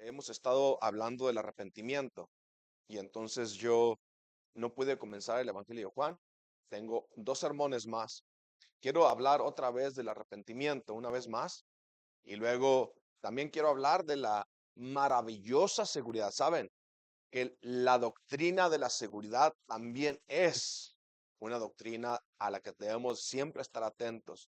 hemos estado hablando del arrepentimiento y entonces yo no pude comenzar el Evangelio de Juan. Tengo dos sermones más. Quiero hablar otra vez del arrepentimiento, una vez más, y luego también quiero hablar de la maravillosa seguridad. ¿Saben? Que la doctrina de la seguridad también es una doctrina a la que debemos siempre estar atentos,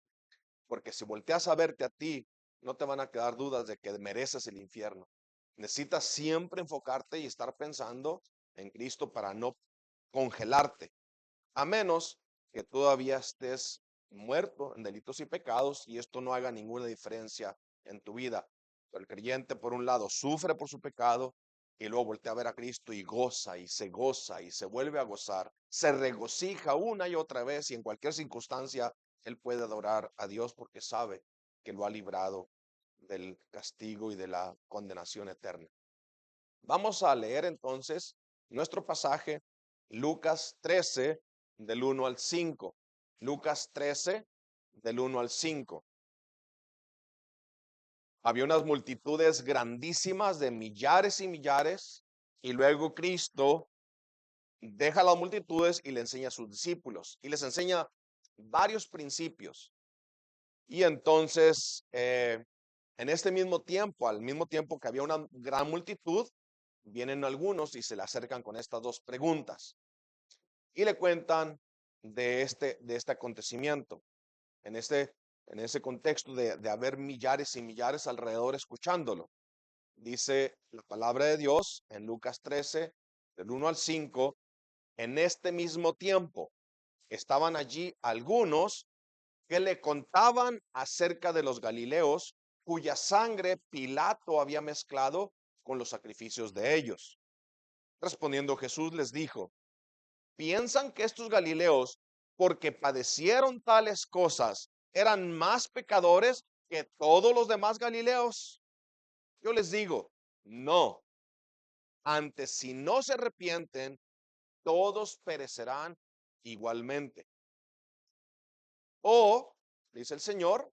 porque si volteas a verte a ti, no te van a quedar dudas de que mereces el infierno. Necesitas siempre enfocarte y estar pensando en Cristo para no congelarte, a menos que todavía estés muerto en delitos y pecados y esto no haga ninguna diferencia en tu vida. El creyente, por un lado, sufre por su pecado y luego voltea a ver a Cristo y goza y se vuelve a gozar, se regocija una y otra vez y en cualquier circunstancia él puede adorar a Dios porque sabe que lo ha librado del castigo y de la condenación eterna. Vamos a leer entonces nuestro pasaje, Lucas 13, del 1 al 5. Lucas 13, del 1 al 5. Había unas multitudes grandísimas de millares y millares, y luego Cristo deja las multitudes y le enseña a sus discípulos, y les enseña varios principios. Y entonces, en este mismo tiempo, al mismo tiempo que había una gran multitud, vienen algunos y se le acercan con estas dos preguntas y le cuentan de este acontecimiento, en, este, en ese contexto de haber millares y millares alrededor escuchándolo. Dice la palabra de Dios en Lucas 13, del 1 al 5, en este mismo tiempo estaban allí algunos que le contaban acerca de los Galileos, cuya sangre Pilato había mezclado con los sacrificios de ellos. Respondiendo Jesús les dijo, ¿piensan que estos Galileos, porque padecieron tales cosas, eran más pecadores que todos los demás Galileos? Yo les digo, no, antes si no se arrepienten, todos perecerán igualmente. O, dice el Señor,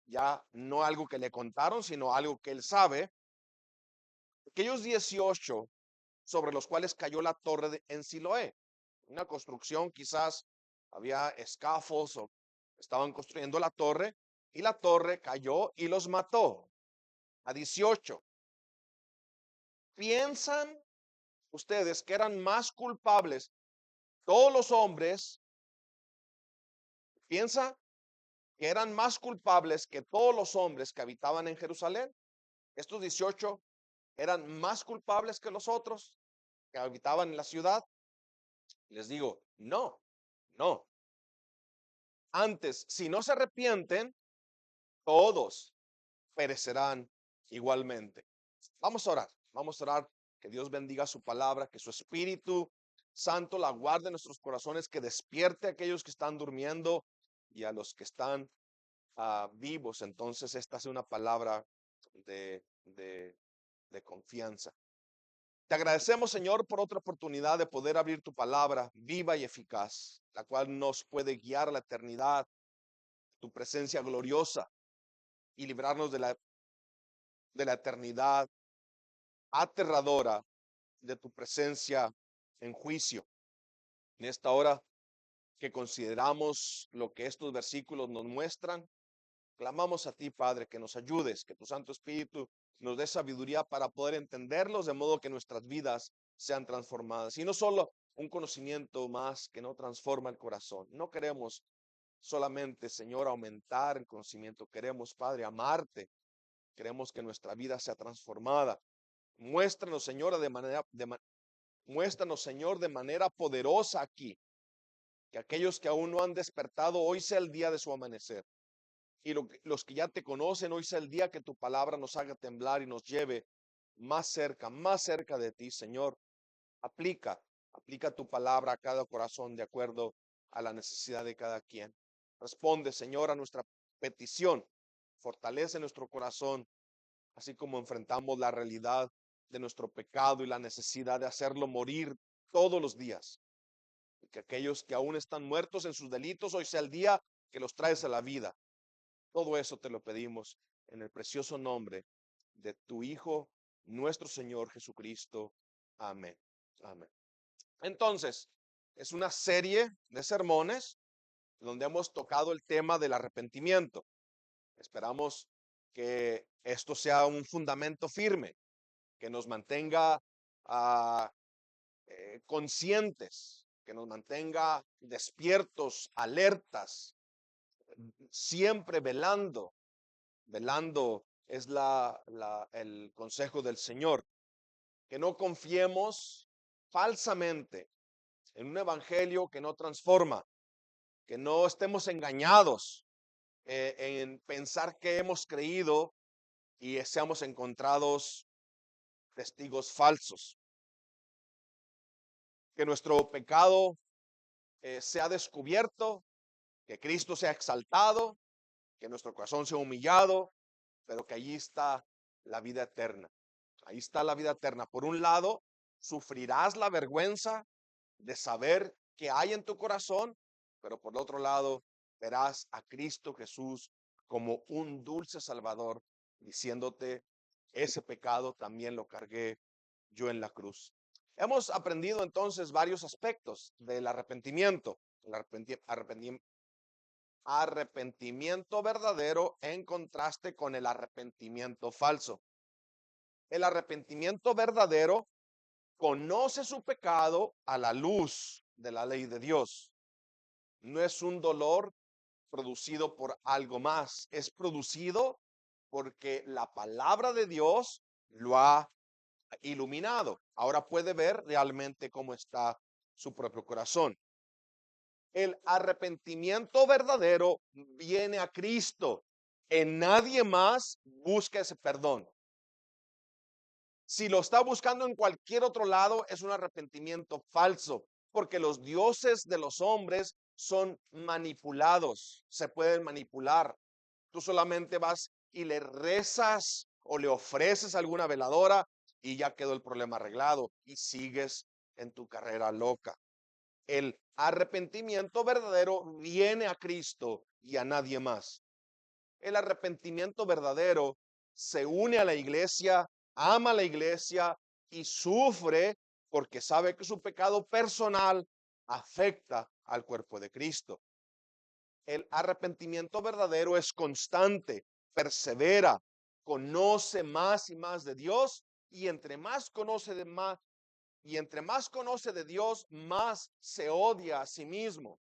ya no algo que le contaron, sino algo que él sabe, aquellos 18 sobre los cuales cayó la torre en Siloé, una construcción quizás había escafos o estaban construyendo la torre y la torre cayó y los mató a 18. ¿Piensan ustedes que eran más culpables todos los hombres? ¿Piensa que eran más culpables que todos los hombres que habitaban en Jerusalén? Estos 18 eran más culpables que los otros que habitaban en la ciudad. Les digo, no, no. Antes, si no se arrepienten, todos perecerán igualmente. Vamos a orar, vamos a orar, que Dios bendiga su palabra, que su Espíritu Santo la guarde en nuestros corazones, que despierte a aquellos que están durmiendo y a los que están vivos. Entonces esta es una palabra de confianza. Te agradecemos, Señor, por otra oportunidad de poder abrir tu palabra viva y eficaz, la cual nos puede guiar a la eternidad, tu presencia gloriosa y librarnos de la eternidad aterradora de tu presencia en juicio. En esta hora que consideramos lo que estos versículos nos muestran, clamamos a ti, Padre, que nos ayudes, que tu Santo Espíritu nos dé sabiduría para poder entenderlos de modo que nuestras vidas sean transformadas. Y no solo un conocimiento más que no transforma el corazón. No queremos solamente, Señor, aumentar el conocimiento. Queremos, Padre, amarte. Queremos que nuestra vida sea transformada. Muéstranos, Señor, muéstranos, Señor, de manera poderosa aquí, que aquellos que aún no han despertado, hoy sea el día de su amanecer. Y los que ya te conocen, hoy sea el día que tu palabra nos haga temblar y nos lleve más cerca de ti, Señor. Aplica, aplica tu palabra a cada corazón de acuerdo a la necesidad de cada quien. Responde, Señor, a nuestra petición. Fortalece nuestro corazón, así como enfrentamos la realidad de nuestro pecado y la necesidad de hacerlo morir todos los días. Y que aquellos que aún están muertos en sus delitos, hoy sea el día que los traes a la vida. Todo eso te lo pedimos en el precioso nombre de tu Hijo nuestro Señor Jesucristo. Amén. Amén. Entonces, es una serie de sermones donde hemos tocado el tema del arrepentimiento. Esperamos que esto sea un fundamento firme, que nos mantenga ah, conscientes, que nos mantenga despiertos, alertas, siempre velando. Velando es el consejo del Señor. Que no confiemos falsamente en un evangelio que no transforma, que no estemos engañados en pensar que hemos creído y seamos encontrados testigos falsos. Que nuestro pecado sea descubierto, que Cristo sea exaltado, que nuestro corazón sea humillado, pero que allí está la vida eterna. Ahí está la vida eterna. Por un lado, sufrirás la vergüenza de saber qué hay en tu corazón, pero por el otro lado, verás a Cristo Jesús como un dulce Salvador, diciéndote, ese pecado también lo cargué yo en la cruz. Hemos aprendido entonces varios aspectos del arrepentimiento. El arrepentimiento verdadero en contraste con el arrepentimiento falso. El arrepentimiento verdadero conoce su pecado a la luz de la ley de Dios. No es un dolor producido por algo más, es producido porque la palabra de Dios lo ha iluminado. Ahora puede ver realmente cómo está su propio corazón. El arrepentimiento verdadero viene a Cristo. En nadie más busca ese perdón. Si lo está buscando en cualquier otro lado, es un arrepentimiento falso, porque los dioses de los hombres son manipulados, se pueden manipular. Tú solamente vas y le rezas o le ofreces alguna veladora y ya quedó el problema arreglado y sigues en tu carrera loca. El arrepentimiento verdadero viene a Cristo y a nadie más. El arrepentimiento verdadero se une a la iglesia, ama a la iglesia y sufre porque sabe que su pecado personal afecta al cuerpo de Cristo. El arrepentimiento verdadero es constante, persevera, conoce más y más de Dios y entre más conoce de más y entre más conoce de Dios, más se odia a sí mismo.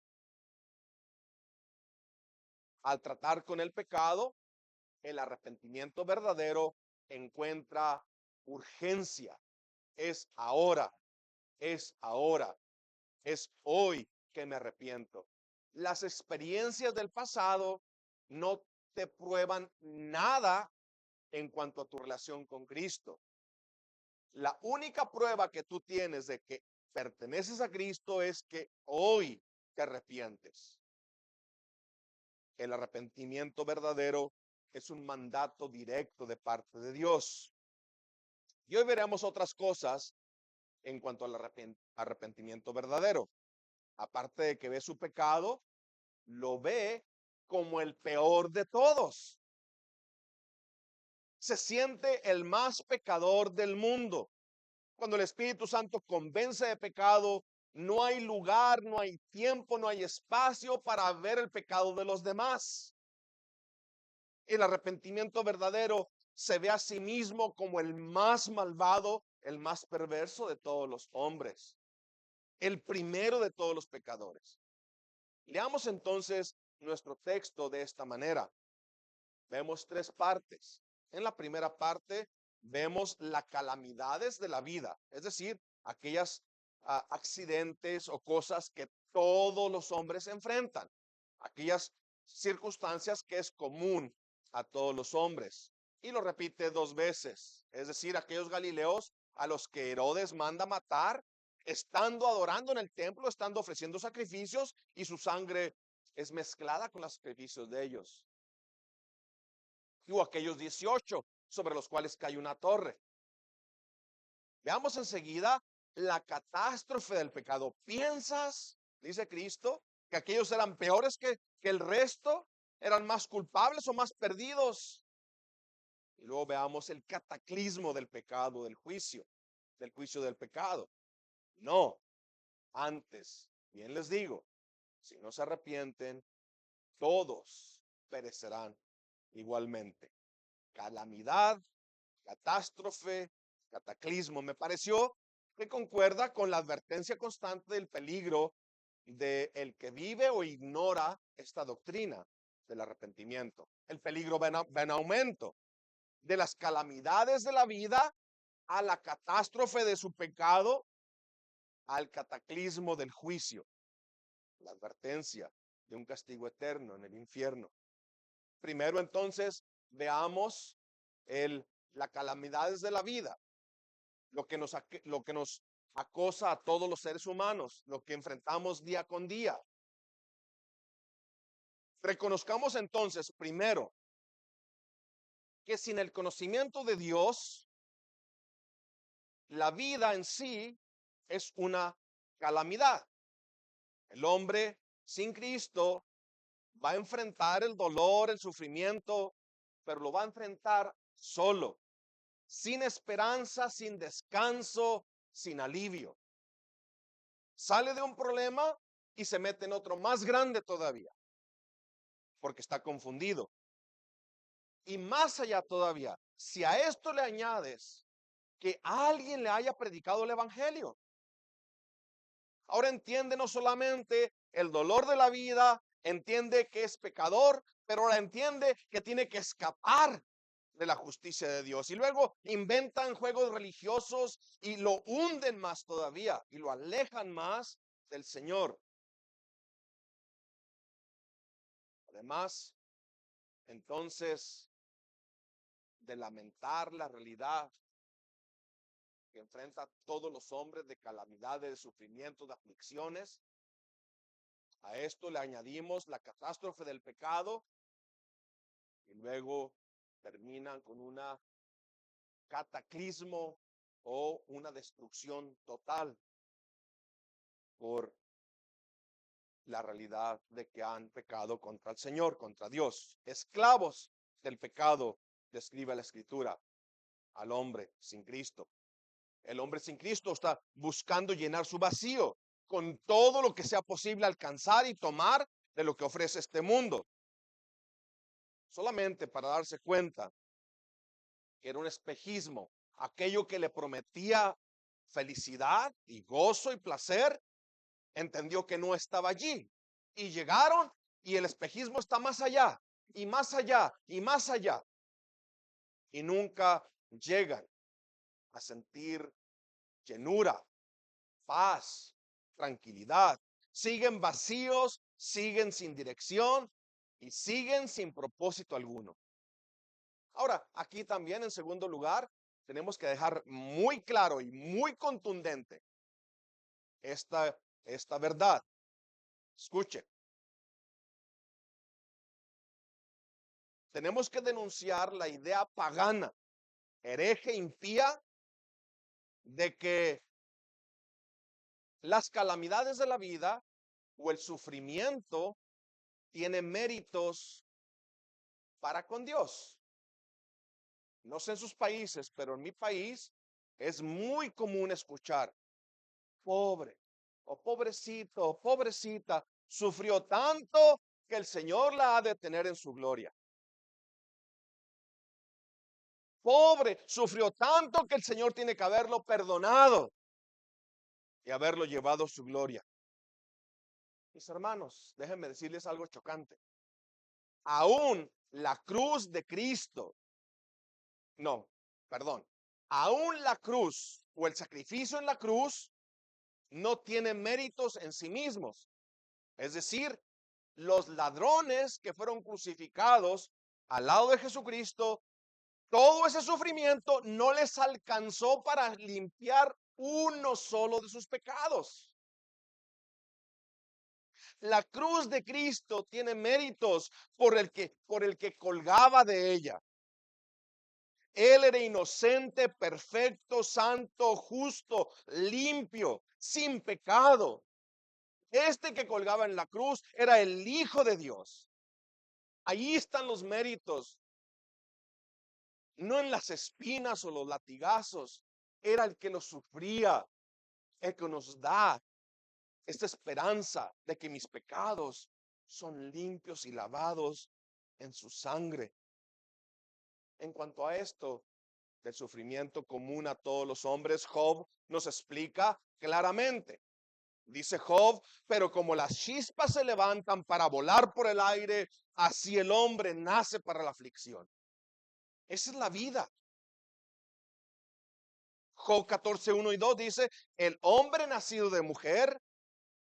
Al tratar con el pecado, el arrepentimiento verdadero encuentra urgencia. Es ahora, es ahora, es hoy que me arrepiento. Las experiencias del pasado no te prueban nada en cuanto a tu relación con Cristo. La única prueba que tú tienes de que perteneces a Cristo es que hoy te arrepientes. El arrepentimiento verdadero es un mandato directo de parte de Dios. Y hoy veremos otras cosas en cuanto al arrepentimiento verdadero. Aparte de que ve su pecado, lo ve como el peor de todos. Se siente el más pecador del mundo. Cuando el Espíritu Santo convence de pecado, no hay lugar, no hay tiempo, no hay espacio para ver el pecado de los demás. El arrepentimiento verdadero se ve a sí mismo como el más malvado, el más perverso de todos los hombres, el primero de todos los pecadores. Leamos entonces nuestro texto de esta manera. Vemos tres partes. En la primera parte vemos las calamidades de la vida, es decir, aquellas accidentes o cosas que todos los hombres enfrentan, aquellas circunstancias que es común a todos los hombres. Y lo repite dos veces, es decir, aquellos galileos a los que Herodes manda matar, estando adorando en el templo, estando ofreciendo sacrificios y su sangre es mezclada con los sacrificios de ellos. Y aquellos 18 sobre los cuales cae una torre. Veamos enseguida la catástrofe del pecado. ¿Piensas, dice Cristo, que aquellos eran peores que el resto? ¿Eran más culpables o más perdidos? Y luego veamos el cataclismo del pecado, del juicio del pecado. No, antes, bien les digo, si no se arrepienten, todos perecerán igualmente. Calamidad, catástrofe, cataclismo. Me pareció que concuerda con la advertencia constante del peligro de el que vive o ignora esta doctrina del arrepentimiento. El peligro va en aumento, de las calamidades de la vida a la catástrofe de su pecado, al cataclismo del juicio, la advertencia de un castigo eterno en el infierno. Primero entonces veamos las calamidades de la vida, lo que nos acosa a todos los seres humanos, lo que enfrentamos día con día. Reconozcamos entonces primero que sin el conocimiento de Dios, la vida en sí es una calamidad. El hombre sin Cristo va a enfrentar el dolor, el sufrimiento, pero lo va a enfrentar solo, sin esperanza, sin descanso, sin alivio. Sale de un problema y se mete en otro más grande todavía, porque está confundido. Y más allá todavía, si a esto le añades que alguien le haya predicado el evangelio, ahora entiende no solamente el dolor de la vida, entiende que es pecador, pero ahora entiende que tiene que escapar de la justicia de Dios. Y luego inventan juegos religiosos y lo hunden más todavía y lo alejan más del Señor. Además, entonces, de lamentar la realidad que enfrenta a todos los hombres de calamidades, de sufrimientos, de aflicciones, a esto le añadimos la catástrofe del pecado y luego terminan con una cataclismo o una destrucción total por la realidad de que han pecado contra el Señor, contra Dios. Esclavos del pecado, describe la Escritura al hombre sin Cristo. El hombre sin Cristo está buscando llenar su vacío con todo lo que sea posible alcanzar y tomar de lo que ofrece este mundo. Solamente para darse cuenta que era un espejismo, aquello que le prometía felicidad y gozo y placer, entendió que no estaba allí. Y llegaron y el espejismo está más allá, y más allá, y más allá. Y nunca llegan a sentir llenura, paz, tranquilidad. Siguen vacíos, siguen sin dirección y siguen sin propósito alguno. Ahora, aquí también en segundo lugar, tenemos que dejar muy claro y muy contundente esta verdad. Escuche, tenemos que denunciar la idea pagana, hereje, impía, de que las calamidades de la vida o el sufrimiento tienen méritos para con Dios. No sé en sus países, pero en mi país es muy común escuchar, pobre, o pobrecito, o pobrecita, sufrió tanto que el Señor la ha de tener en su gloria. Pobre, sufrió tanto que el Señor tiene que haberlo perdonado y haberlo llevado a su gloria. Mis hermanos, déjenme decirles algo chocante. Aún la cruz de Cristo, no, perdón, aún la cruz o el sacrificio en la cruz no tiene méritos en sí mismos. Es decir, los ladrones que fueron crucificados al lado de Jesucristo, todo ese sufrimiento no les alcanzó para limpiar uno solo de sus pecados. La cruz de Cristo tiene méritos por el que colgaba de ella. Él era inocente, perfecto, santo, justo, limpio, sin pecado. Este que colgaba en la cruz era el Hijo de Dios. Ahí están los méritos no en las espinas o los latigazos, era el que los sufría, el que nos da esta esperanza de que mis pecados son limpios y lavados en su sangre. En cuanto a esto del sufrimiento común a todos los hombres, Job nos explica claramente. Dice Job, pero como las chispas se levantan para volar por el aire, así el hombre nace para la aflicción. Esa es la vida. Job 14, 1 y 2 dice, el hombre nacido de mujer,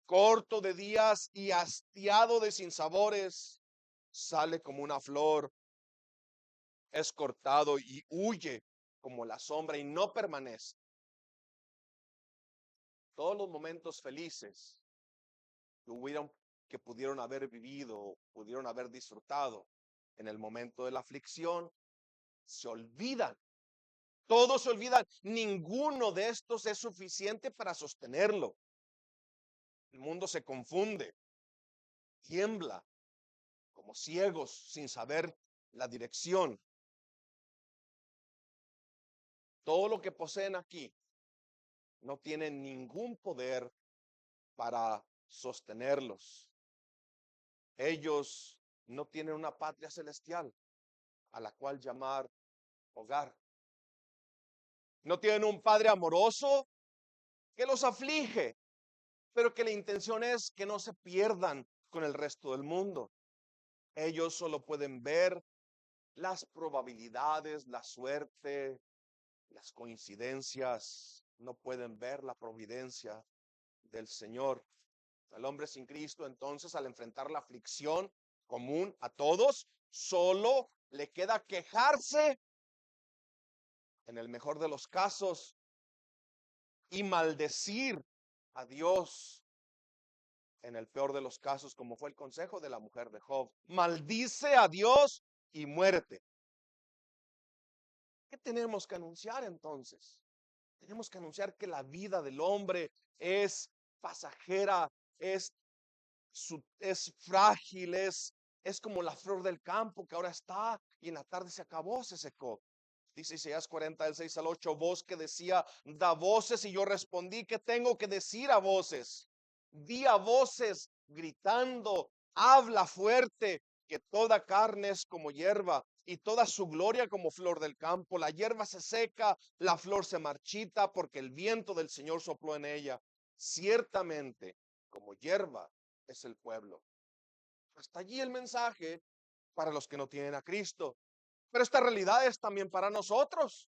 corto de días y hastiado de sinsabores, sale como una flor, es cortado y huye como la sombra y no permanece. Todos los momentos felices que pudieron haber vivido, pudieron haber disfrutado en el momento de la aflicción, se olvidan. Todos se olvidan. Ninguno de estos es suficiente para sostenerlo. El mundo se confunde, tiembla, como ciegos sin saber la dirección. Todo lo que poseen aquí no tiene ningún poder para sostenerlos. Ellos no tienen una patria celestial a la cual llamar hogar. No tienen un padre amoroso que los aflige, pero que la intención es que no se pierdan con el resto del mundo. Ellos solo pueden ver las probabilidades, la suerte, las coincidencias. No pueden ver la providencia del Señor. El hombre sin Cristo, entonces, al enfrentar la aflicción común a todos, solo le queda quejarse, en el mejor de los casos, y maldecir a Dios, en el peor de los casos, como fue el consejo de la mujer de Job. Maldice a Dios y muérete. ¿Qué tenemos que anunciar entonces? Tenemos que anunciar que la vida del hombre es pasajera, es frágil, es como la flor del campo que ahora está y en la tarde se acabó, se secó. Dice Isaías 40, del 6 al 8, voz que decía, da voces, y yo respondí, ¿qué tengo que decir a voces? Di a voces gritando, habla fuerte, que toda carne es como hierba y toda su gloria como flor del campo. La hierba se seca, la flor se marchita, porque el viento del Señor sopló en ella. Ciertamente, como hierba es el pueblo. Hasta allí el mensaje para los que no tienen a Cristo. Pero esta realidad es también para nosotros.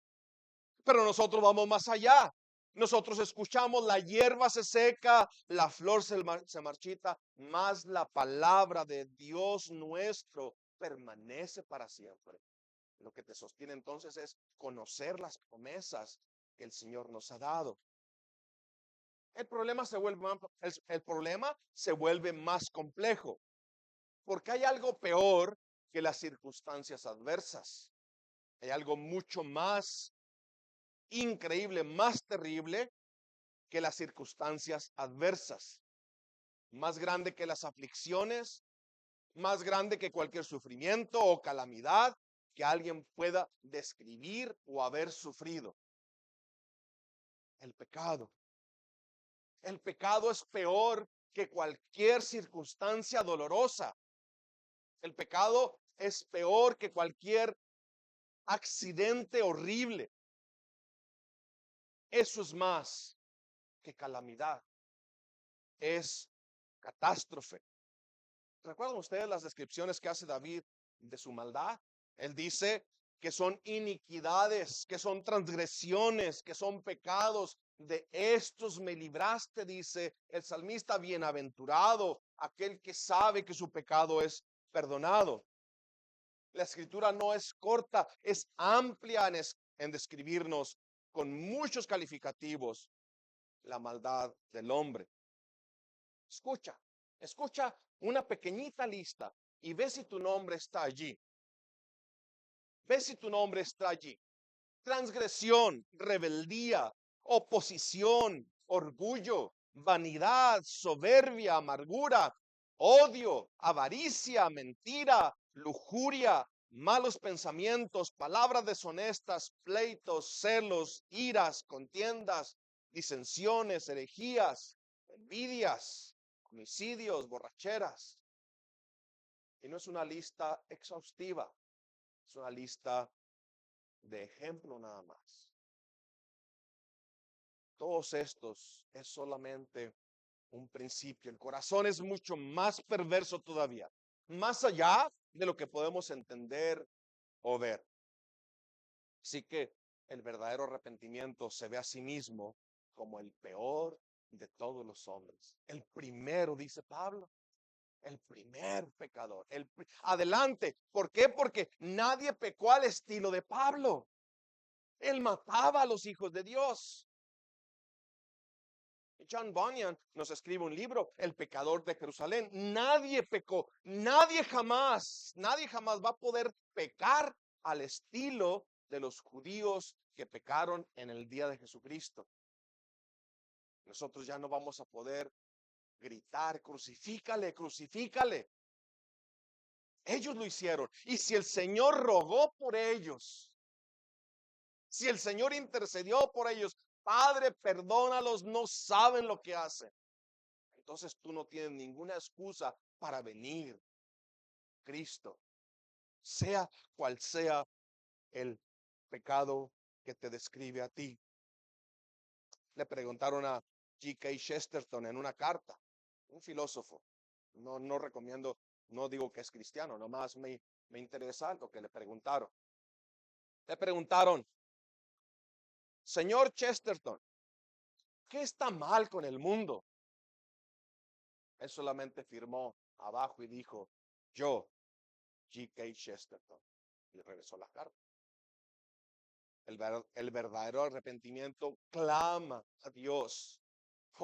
Pero nosotros vamos más allá. Nosotros escuchamos, la hierba se seca, la flor se marchita, mas la palabra de Dios nuestro permanece para siempre. Lo que te sostiene entonces es conocer las promesas que el Señor nos ha dado. El problema se vuelve más complejo, porque hay algo peor que las circunstancias adversas. Hay algo mucho más increíble, más terrible que las circunstancias adversas, más grande que las aflicciones, más grande que cualquier sufrimiento o calamidad que alguien pueda describir o haber sufrido. El pecado. El pecado es peor que cualquier circunstancia dolorosa. El pecado es peor que cualquier accidente horrible. Eso es más que calamidad. Es catástrofe. ¿Recuerdan ustedes las descripciones que hace David de su maldad? Él dice que son iniquidades, que son transgresiones, que son pecados. De estos me libraste, dice el salmista, bienaventurado aquel que sabe que su pecado es perdonado. La escritura no es corta, es amplia en describirnos con muchos calificativos la maldad del hombre. Escucha, escucha una pequeñita lista y ve si tu nombre está allí. Ve si tu nombre está allí. Transgresión, rebeldía, oposición, orgullo, vanidad, soberbia, amargura, odio, avaricia, mentira, lujuria, malos pensamientos, palabras deshonestas, pleitos, celos, iras, contiendas, disensiones, herejías, envidias, homicidios, borracheras. Y no es una lista exhaustiva, es una lista de ejemplo nada más. Todos estos es solamente un principio. El corazón es mucho más perverso todavía, más allá de lo que podemos entender o ver. Así que el verdadero arrepentimiento se ve a sí mismo como el peor de todos los hombres. El primero, dice Pablo, el primer pecador. Adelante. ¿Por qué? Porque nadie pecó al estilo de Pablo. Él mataba a los hijos de Dios. John Bunyan nos escribe un libro, El pecador de Jerusalén. Nadie pecó, nadie jamás va a poder pecar al estilo de los judíos que pecaron en el día de Jesucristo. Nosotros ya no vamos a poder gritar, crucifícale, crucifícale. Ellos lo hicieron. Y si el Señor rogó por ellos, si el Señor intercedió por ellos, Padre, perdónalos, no saben lo que hacen. Entonces tú no tienes ninguna excusa para venir. Cristo, sea cual sea el pecado que te describe a ti. Le preguntaron a G.K. Chesterton en una carta, un filósofo. No recomiendo, no digo que es cristiano, nomás me interesa lo que le preguntaron. Le preguntaron, señor Chesterton, ¿qué está mal con el mundo? Él solamente firmó abajo y dijo, yo, G.K. Chesterton. Y regresó la carta. El verdadero arrepentimiento clama a Dios.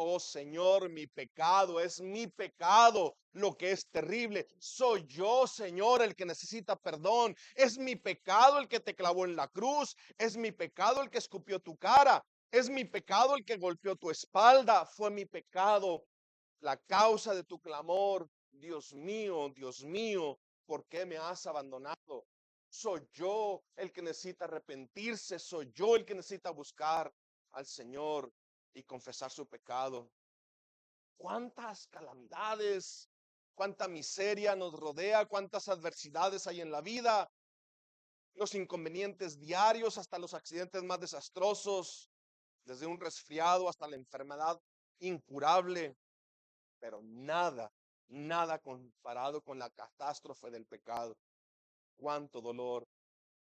Oh Señor, mi pecado es mi pecado, lo que es terrible. Soy yo, Señor, el que necesita perdón. Es mi pecado el que te clavó en la cruz. Es mi pecado el que escupió tu cara. Es mi pecado el que golpeó tu espalda. Fue mi pecado la causa de tu clamor. Dios mío, ¿por qué me has abandonado? Soy yo el que necesita arrepentirse. Soy yo el que necesita buscar al Señor y confesar su pecado. Cuántas calamidades, cuánta miseria nos rodea, cuántas adversidades hay en la vida, los inconvenientes diarios hasta los accidentes más desastrosos, desde un resfriado hasta la enfermedad incurable, pero nada comparado con la catástrofe del pecado. Cuánto dolor,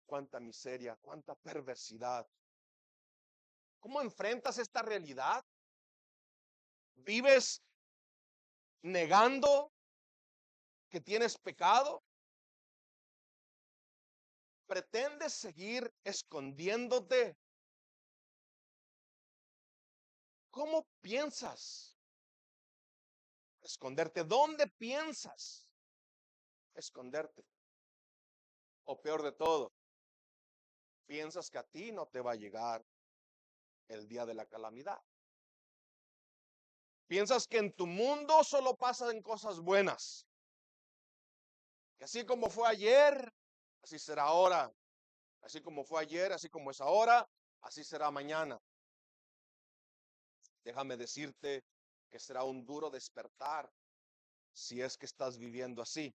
cuánta miseria, cuánta perversidad. ¿Cómo enfrentas esta realidad? ¿Vives negando que tienes pecado? ¿Pretendes seguir escondiéndote? ¿Cómo piensas esconderte? ¿Dónde piensas esconderte? O peor de todo, piensas que a ti no te va a llegar el día de la calamidad. Piensas que en tu mundo solo pasan cosas buenas. Que así como fue ayer, así será ahora. Así como fue ayer, así como es ahora, así será mañana. Déjame decirte que será un duro despertar si es que estás viviendo así.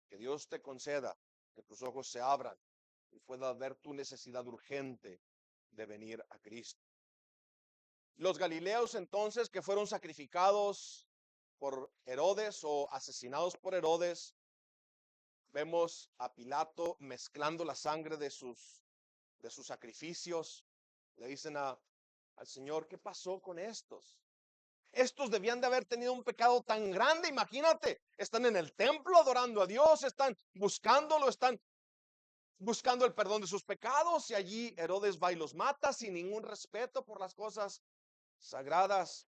Que Dios te conceda que tus ojos se abran y puedas ver tu necesidad urgente de venir a Cristo. Los galileos entonces que fueron sacrificados por Herodes o asesinados por Herodes, vemos a Pilato mezclando la sangre de sus sacrificios. Le dicen al Señor, ¿qué pasó con estos? Estos debían de haber tenido un pecado tan grande, imagínate, están en el templo adorando a Dios, están buscándolo, están buscando el perdón de sus pecados y allí Herodes va y los mata sin ningún respeto por las cosas sagradas.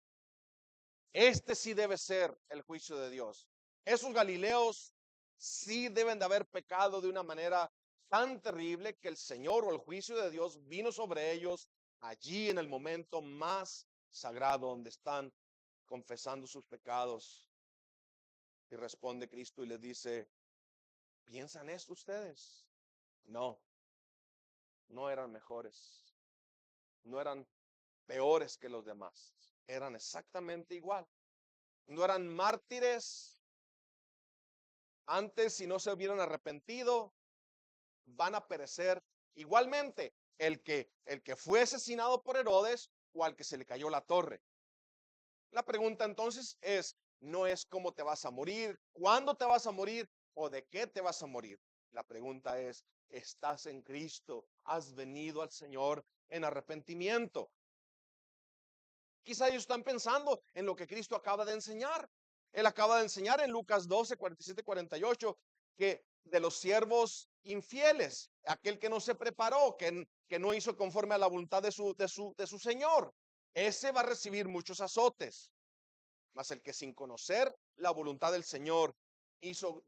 Este sí debe ser el juicio de Dios. Esos galileos sí deben de haber pecado de una manera tan terrible que el Señor o el juicio de Dios vino sobre ellos allí en el momento más sagrado donde están confesando sus pecados. Y responde Cristo y les dice, ¿Piensan esto ustedes? No, no eran mejores, no eran peores que los demás, eran exactamente igual. No eran mártires. Antes, si no se hubieran arrepentido, van a perecer igualmente el que fue asesinado por Herodes o al que se le cayó la torre. La pregunta entonces no es cómo te vas a morir, cuándo te vas a morir o de qué te vas a morir. La pregunta es, ¿estás en Cristo? ¿Has venido al Señor en arrepentimiento? Quizá ellos están pensando en lo que Cristo acaba de enseñar. Él acaba de enseñar en Lucas 12, 47, 48, que de los siervos infieles, aquel que no se preparó, que no hizo conforme a la voluntad de su Señor, ese va a recibir muchos azotes. Mas el que sin conocer la voluntad del Señor hizo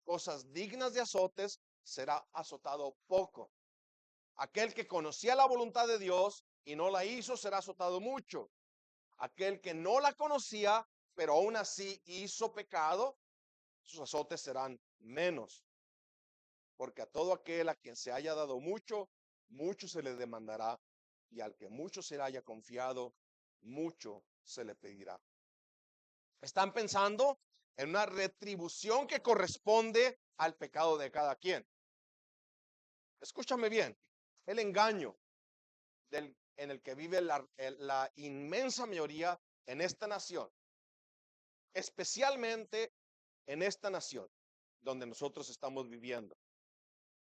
cosas dignas de azotes, será azotado poco. Aquel que conocía la voluntad de Dios y no la hizo, será azotado mucho. Aquel que no la conocía, pero aún así hizo pecado, sus azotes serán menos. Porque a todo aquel a quien se haya dado mucho, mucho se le demandará, y al que mucho se le haya confiado, mucho se le pedirá. Están pensando en una retribución que corresponde al pecado de cada quien. Escúchame bien, el engaño en el que vive la inmensa mayoría en esta nación, especialmente en esta nación donde nosotros estamos viviendo.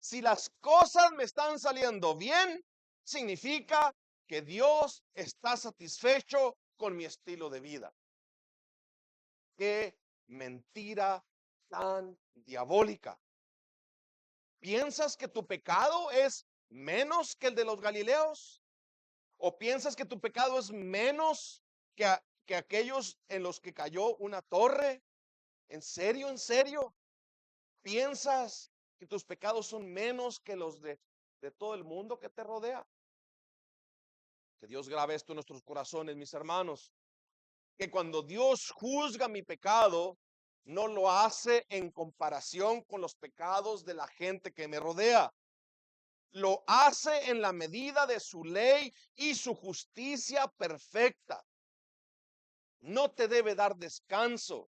Si las cosas me están saliendo bien, significa que Dios está satisfecho con mi estilo de vida. Qué mentira tan diabólica. ¿Piensas que tu pecado es menos que el de los galileos? ¿O piensas que tu pecado es menos que aquellos en los que cayó una torre? ¿En serio? ¿En serio? ¿Piensas que tus pecados son menos que los de todo el mundo que te rodea? Que Dios grabe esto en nuestros corazones, mis hermanos. Que cuando Dios juzga mi pecado, no lo hace en comparación con los pecados de la gente que me rodea. Lo hace en la medida de su ley y su justicia perfecta. No te debe dar descanso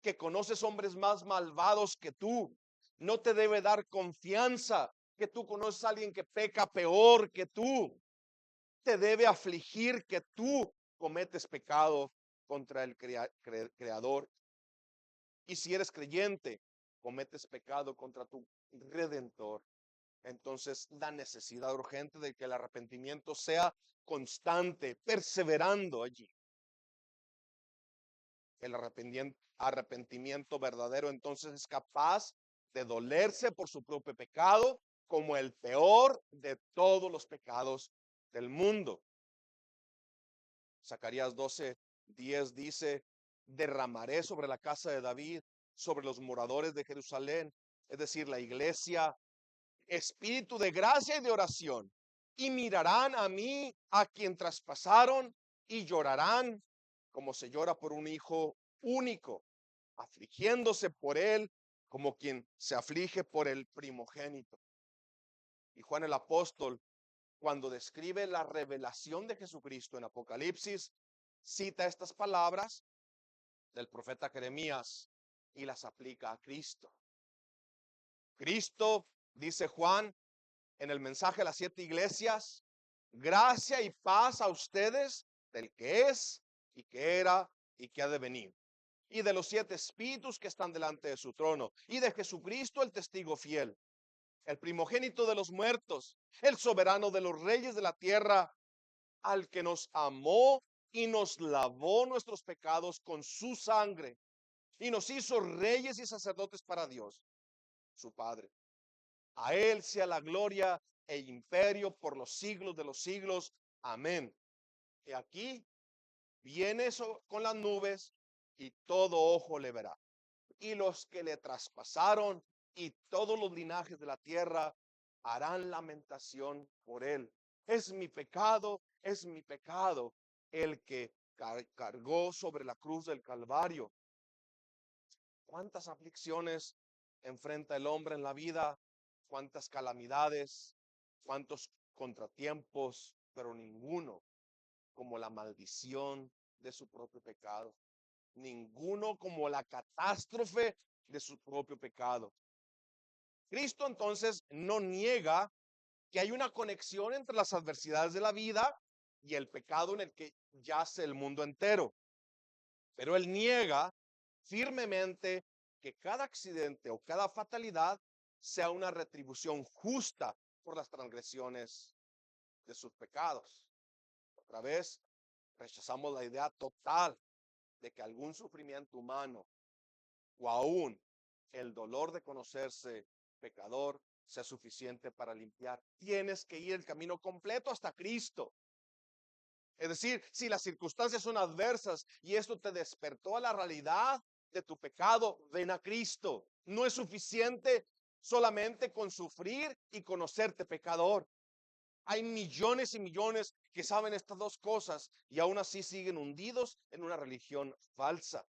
que conoces hombres más malvados que tú. No te debe dar confianza que tú conoces a alguien que peca peor que tú. Te debe afligir que tú cometes pecado contra el Creador. Y si eres creyente, cometes pecado contra tu Redentor. Entonces, la necesidad urgente de que el arrepentimiento sea constante, perseverando allí. El arrepentimiento verdadero entonces es capaz de dolerse por su propio pecado como el peor de todos los pecados del mundo. Zacarías 12:10 dice, derramaré sobre la casa de David, sobre los moradores de Jerusalén, es decir, la iglesia, espíritu de gracia y de oración, y mirarán a mí, a quien traspasaron, y llorarán como se llora por un hijo único, afligiéndose por él como quien se aflige por el primogénito. Y Juan el apóstol, cuando describe la revelación de Jesucristo en Apocalipsis, cita estas palabras del profeta Jeremías y las aplica a Cristo. Cristo, dice Juan en el mensaje a las 7 iglesias, gracia y paz a ustedes del que es y que era y que ha de venir, y de los 7 espíritus que están delante de su trono, y de Jesucristo el testigo fiel, el primogénito de los muertos, el soberano de los reyes de la tierra, al que nos amó y nos lavó nuestros pecados con su sangre, y nos hizo reyes y sacerdotes para Dios, su Padre. A él sea la gloria e imperio por los siglos de los siglos. Amén. Y aquí viene eso con las nubes y todo ojo le verá. Y los que le traspasaron y todos los linajes de la tierra harán lamentación por él. Es mi pecado el que cargó sobre la cruz del Calvario. ¿Cuántas aflicciones enfrenta el hombre en la vida, cuántas calamidades, cuántos contratiempos, pero ninguno como la maldición de su propio pecado. Ninguno como la catástrofe de su propio pecado. Cristo entonces no niega que hay una conexión entre las adversidades de la vida y el pecado en el que yace el mundo entero. Pero él niega firmemente que cada accidente o cada fatalidad sea una retribución justa por las transgresiones de sus pecados. Otra vez, rechazamos la idea total de que algún sufrimiento humano o aún el dolor de conocerse pecador sea suficiente para limpiar. Tienes que ir el camino completo hasta Cristo. Es decir, si las circunstancias son adversas y esto te despertó a la realidad de tu pecado, ven a Cristo. No es suficiente solamente con sufrir y conocerte pecador. Hay millones y millones que saben estas dos cosas y aún así siguen hundidos en una religión falsa.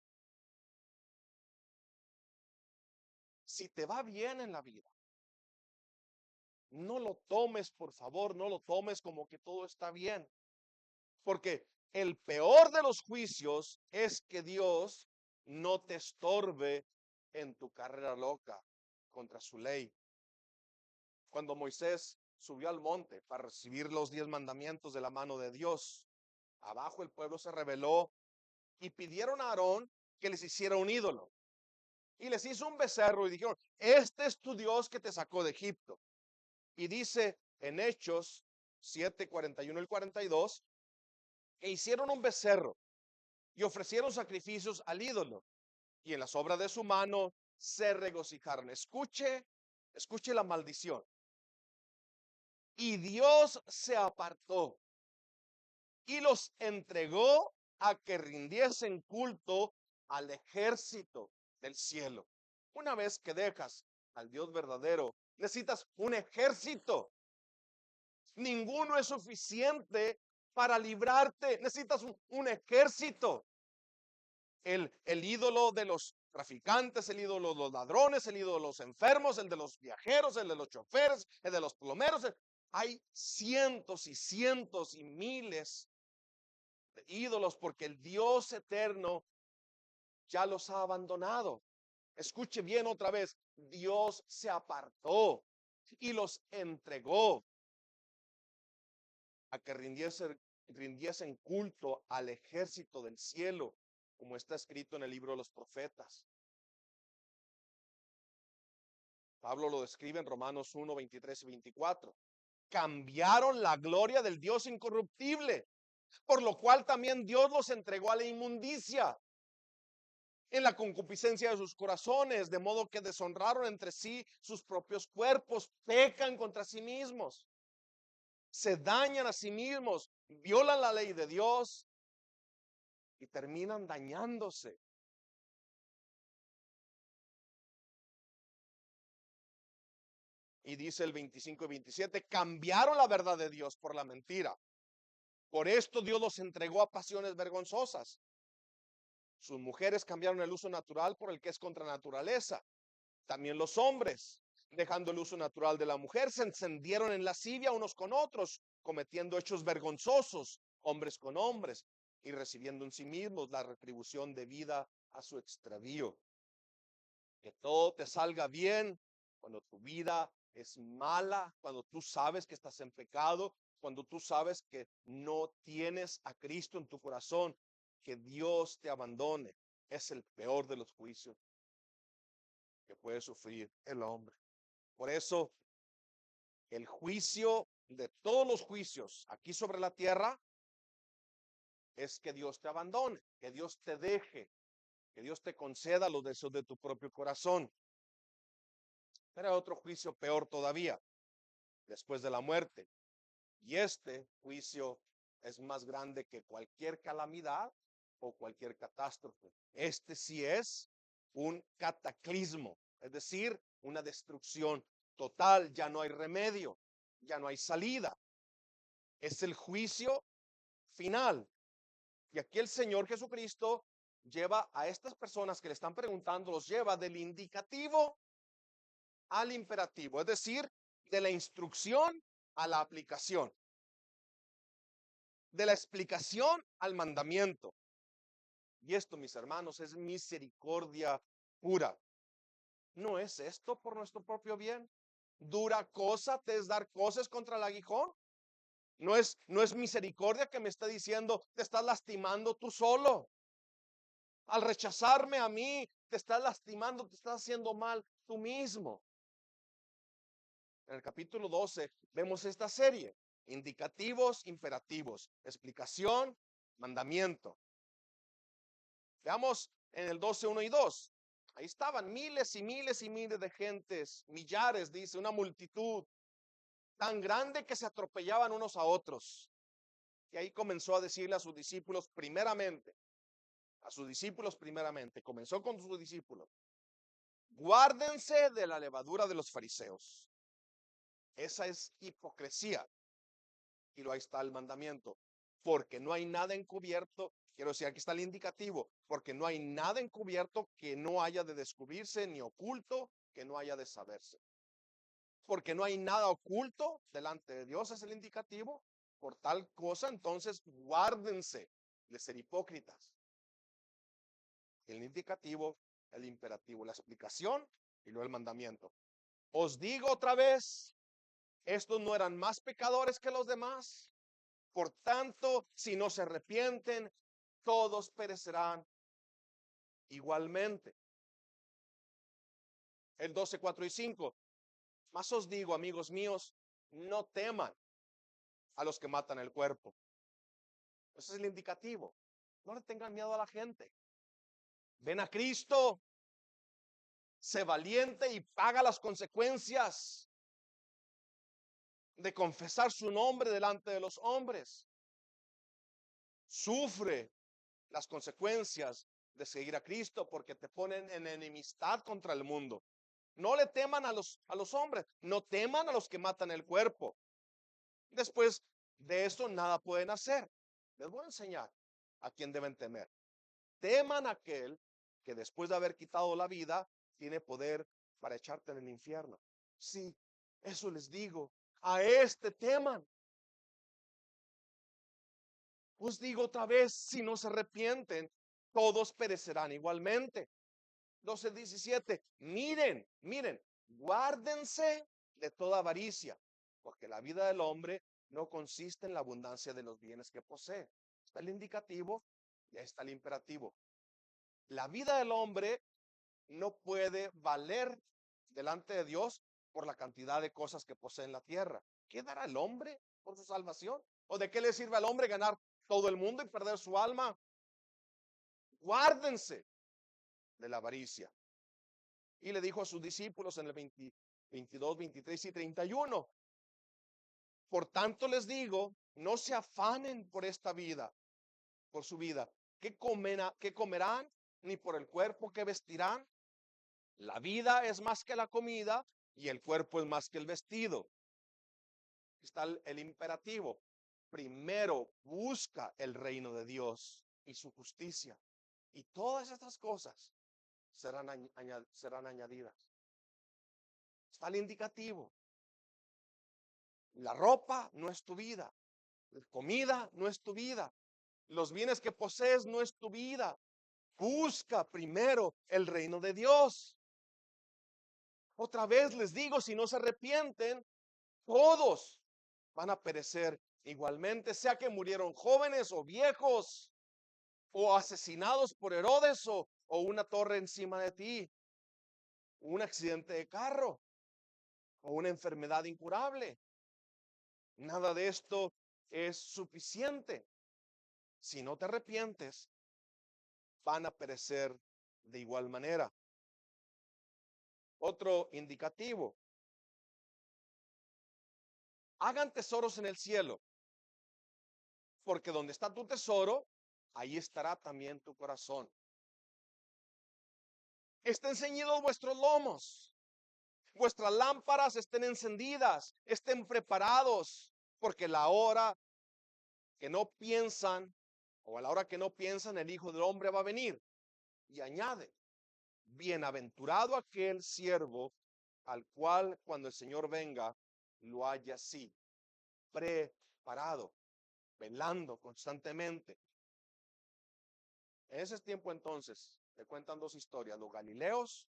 Si te va bien en la vida, no lo tomes, por favor, no lo tomes como que todo está bien. Porque el peor de los juicios es que Dios no te estorbe en tu carrera loca contra su ley. Cuando Moisés subió al monte para recibir los 10 mandamientos de la mano de Dios, abajo el pueblo se rebeló y pidieron a Aarón que les hiciera un ídolo. Y les hizo un becerro y dijeron, este es tu Dios que te sacó de Egipto. Y dice en Hechos 7, 41 y 42, que hicieron un becerro y ofrecieron sacrificios al ídolo, y en las obras de su mano se regocijaron. Escuche la maldición. Y Dios se apartó y los entregó a que rindiesen culto al ejército del cielo. Una vez que dejas al Dios verdadero, necesitas un ejército. Ninguno es suficiente para librarte. Necesitas un ejército. El ídolo de los traficantes, el ídolo de los ladrones, el ídolo de los enfermos, el de los viajeros, el de los choferes, el de los plomeros. Hay cientos y cientos y miles de ídolos porque el Dios eterno ya los ha abandonado. Escuche bien otra vez, Dios se apartó y los entregó a que rindiesen culto al ejército del cielo, como está escrito en el libro de los profetas. Pablo lo describe en Romanos 1, 23 y 24. Cambiaron la gloria del Dios incorruptible, por lo cual también Dios los entregó a la inmundicia en la concupiscencia de sus corazones, de modo que deshonraron entre sí sus propios cuerpos, pecan contra sí mismos, se dañan a sí mismos, violan la ley de Dios y terminan dañándose. Y dice el 25 y 27, cambiaron la verdad de Dios por la mentira. Por esto Dios los entregó a pasiones vergonzosas. Sus mujeres cambiaron el uso natural por el que es contra naturaleza. También los hombres, dejando el uso natural de la mujer, se encendieron en lascivia unos con otros, cometiendo hechos vergonzosos, hombres con hombres, y recibiendo en sí mismos la retribución debida a su extravío. Que todo te salga bien cuando tu vida es mala, cuando tú sabes que estás en pecado, cuando tú sabes que no tienes a Cristo en tu corazón, que Dios te abandone, es el peor de los juicios que puede sufrir el hombre. Por eso, el juicio de todos los juicios aquí sobre la tierra es que Dios te abandone, que Dios te deje, que Dios te conceda los deseos de tu propio corazón. Pero hay otro juicio peor todavía, después de la muerte. Y este juicio es más grande que cualquier calamidad o cualquier catástrofe. Este sí es un cataclismo, es decir, una destrucción total. Ya no hay remedio, ya no hay salida. Es el juicio final. Y aquí el Señor Jesucristo lleva a estas personas que le están preguntando, los lleva del indicativo al imperativo, es decir, de la instrucción a la aplicación, de la explicación al mandamiento. Y esto, mis hermanos, es misericordia pura. ¿No es esto por nuestro propio bien? ¿Dura cosa te es dar cosas contra el aguijón? No es misericordia que me está diciendo, te estás lastimando tú solo. Al rechazarme a mí, te estás lastimando, te estás haciendo mal tú mismo. En el capítulo 12 vemos esta serie: indicativos, imperativos, explicación, mandamiento. Veamos en el 12, 1 y 2. Ahí estaban miles y miles y miles de gentes, millares, dice, una multitud tan grande que se atropellaban unos a otros. Y ahí comenzó a decirle a sus discípulos primeramente, comenzó con sus discípulos: guárdense de la levadura de los fariseos. Esa es hipocresía. Y ahí está el mandamiento. Porque no hay nada encubierto, quiero decir, aquí está el indicativo, porque no hay nada encubierto que no haya de descubrirse, ni oculto que no haya de saberse. Porque no hay nada oculto delante de Dios, es el indicativo. Por tal cosa, entonces, guárdense de ser hipócritas. El indicativo, el imperativo, la explicación y luego el mandamiento. Os digo otra vez, estos no eran más pecadores que los demás. Por tanto, si no se arrepienten, todos perecerán igualmente. El 12, 4 y 5. Mas os digo, amigos míos, no teman a los que matan el cuerpo. Ese es el indicativo. No le tengan miedo a la gente. Ven a Cristo, sé valiente y paga las consecuencias de confesar su nombre delante de los hombres. Sufre las consecuencias de seguir a Cristo porque te ponen en enemistad contra el mundo. No le teman a los hombres, no teman a los que matan el cuerpo. Después de eso nada pueden hacer. Les voy a enseñar a quién deben temer. Teman a aquel que después de haber quitado la vida tiene poder para echarte en el infierno. Sí, eso les digo. A este teman. Os digo otra vez, si no se arrepienten, todos perecerán igualmente. 12:17. Miren, guárdense de toda avaricia, porque la vida del hombre no consiste en la abundancia de los bienes que posee. Está el indicativo y ahí está el imperativo. La vida del hombre no puede valer delante de Dios por la cantidad de cosas que posee en la tierra. ¿Qué dará el hombre por su salvación? ¿O de qué le sirve al hombre ganar todo el mundo y perder su alma? Guárdense de la avaricia. Y le dijo a sus discípulos en el 22, 23 y 31: por tanto les digo, no se afanen por esta vida, por su vida. ¿Qué comerán? Ni por el cuerpo que vestirán. La vida es más que la comida y el cuerpo es más que el vestido. Está el imperativo. Primero busca el reino de Dios y su justicia, y todas estas cosas serán añadidas. Está el indicativo. La ropa no es tu vida. La comida no es tu vida. Los bienes que posees no es tu vida. Busca primero el reino de Dios. Otra vez les digo, si no se arrepienten, todos van a perecer igualmente, sea que murieron jóvenes o viejos, o asesinados por Herodes, o una torre encima de ti, un accidente de carro, o una enfermedad incurable. Nada de esto es suficiente. Si no te arrepientes, van a perecer de igual manera. Otro indicativo: hagan tesoros en el cielo, porque donde está tu tesoro, ahí estará también tu corazón. Estén ceñidos vuestros lomos, vuestras lámparas estén encendidas, estén preparados, porque la hora que no piensan, o a la hora que no piensan, el Hijo del Hombre va a venir. Y añade: bienaventurado aquel siervo al cual cuando el Señor venga, lo haya así, preparado, velando constantemente. En ese tiempo entonces, te cuentan dos historias, los galileos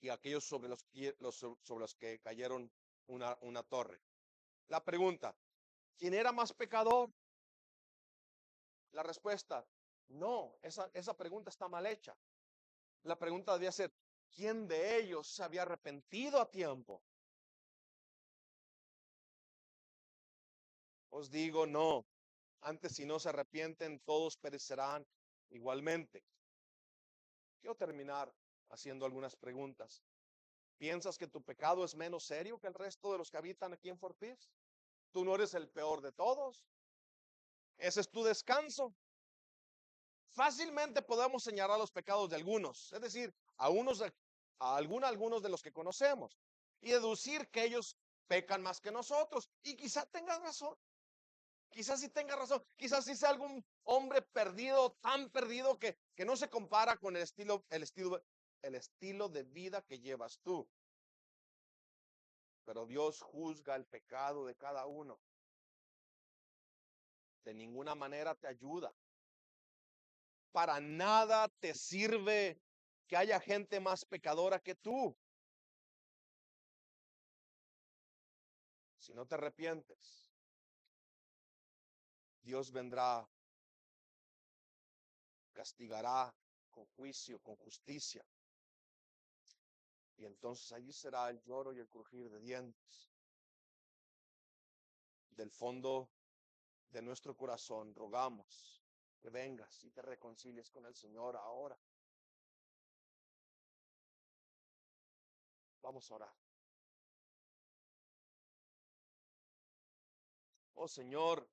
y aquellos sobre los que cayeron una torre. La pregunta, ¿quién era más pecador? La respuesta, no, esa pregunta está mal hecha. La pregunta debía ser, ¿quién de ellos se había arrepentido a tiempo? Os digo, no. Antes, si no se arrepienten, todos perecerán igualmente. Quiero terminar haciendo algunas preguntas. ¿Piensas que tu pecado es menos serio que el resto de los que habitan aquí en Fort Pierce? ¿Tú no eres el peor de todos? ¿Ese es tu descanso? Fácilmente podemos señalar los pecados de algunos, es decir, algunos de los que conocemos, y deducir que ellos pecan más que nosotros. Y quizás tengas razón, quizás sí tenga razón, quizás sí sea algún hombre perdido, tan perdido que no se compara con el estilo de vida que llevas tú. Pero Dios juzga el pecado de cada uno. De ninguna manera te ayuda. Para nada te sirve que haya gente más pecadora que tú. Si no te arrepientes, Dios vendrá, castigará con juicio, con justicia. Y entonces allí será el lloro y el crujir de dientes. Del fondo de nuestro corazón rogamos que vengas y te reconcilies con el Señor ahora. Vamos a orar. Oh Señor,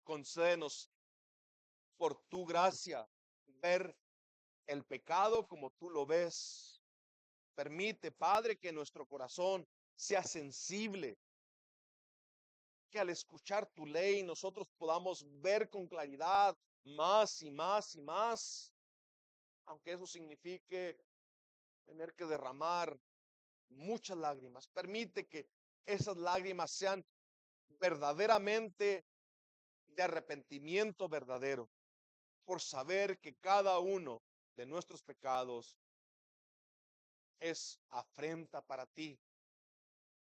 concédenos por tu gracia ver el pecado como tú lo ves. Permite, Padre, que nuestro corazón sea sensible, que al escuchar tu ley nosotros podamos ver con claridad más y más y más, aunque eso signifique tener que derramar muchas lágrimas. Permite que esas lágrimas sean verdaderamente de arrepentimiento verdadero, por saber que cada uno de nuestros pecados es afrenta para ti.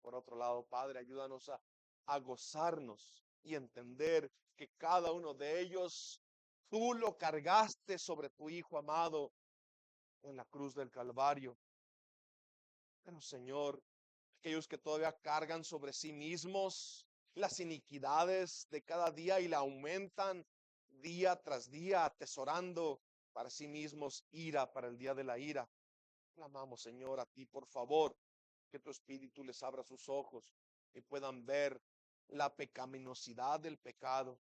Por otro lado, Padre, ayúdanos a gozarnos y entender que cada uno de ellos tú lo cargaste sobre tu Hijo amado en la cruz del Calvario. Pero Señor, aquellos que todavía cargan sobre sí mismos las iniquidades de cada día y la aumentan día tras día, atesorando para sí mismos ira para el día de la ira. Clamamos, Señor, a ti, por favor, que tu espíritu les abra sus ojos y puedan ver la pecaminosidad del pecado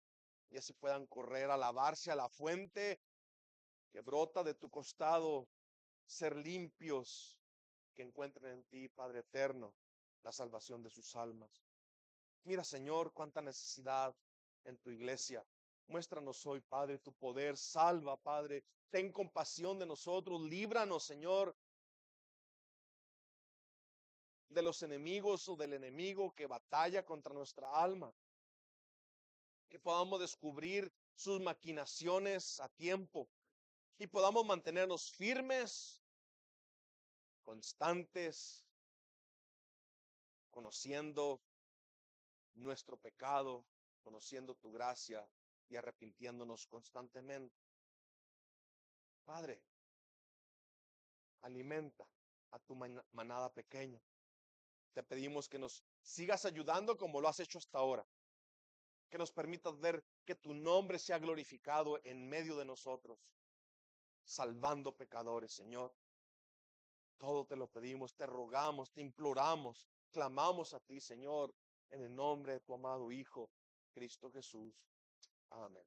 y así puedan correr a lavarse a la fuente que brota de tu costado, ser limpios, que encuentren en ti, Padre eterno, la salvación de sus almas. Mira, Señor, cuánta necesidad en tu iglesia. Muéstranos hoy, Padre, tu poder. Salva, Padre. Ten compasión de nosotros. Líbranos, Señor, de los enemigos o del enemigo que batalla contra nuestra alma. Que podamos descubrir sus maquinaciones a tiempo y podamos mantenernos firmes, constantes, conociendo nuestro pecado, conociendo tu gracia y arrepintiéndonos constantemente. Padre, alimenta a tu manada pequeña. Te pedimos que nos sigas ayudando como lo has hecho hasta ahora. Que nos permitas ver que tu nombre sea glorificado en medio de nosotros, salvando pecadores, Señor. Todo te lo pedimos, te rogamos, te imploramos, clamamos a ti, Señor, en el nombre de tu amado Hijo, Cristo Jesús. Amén.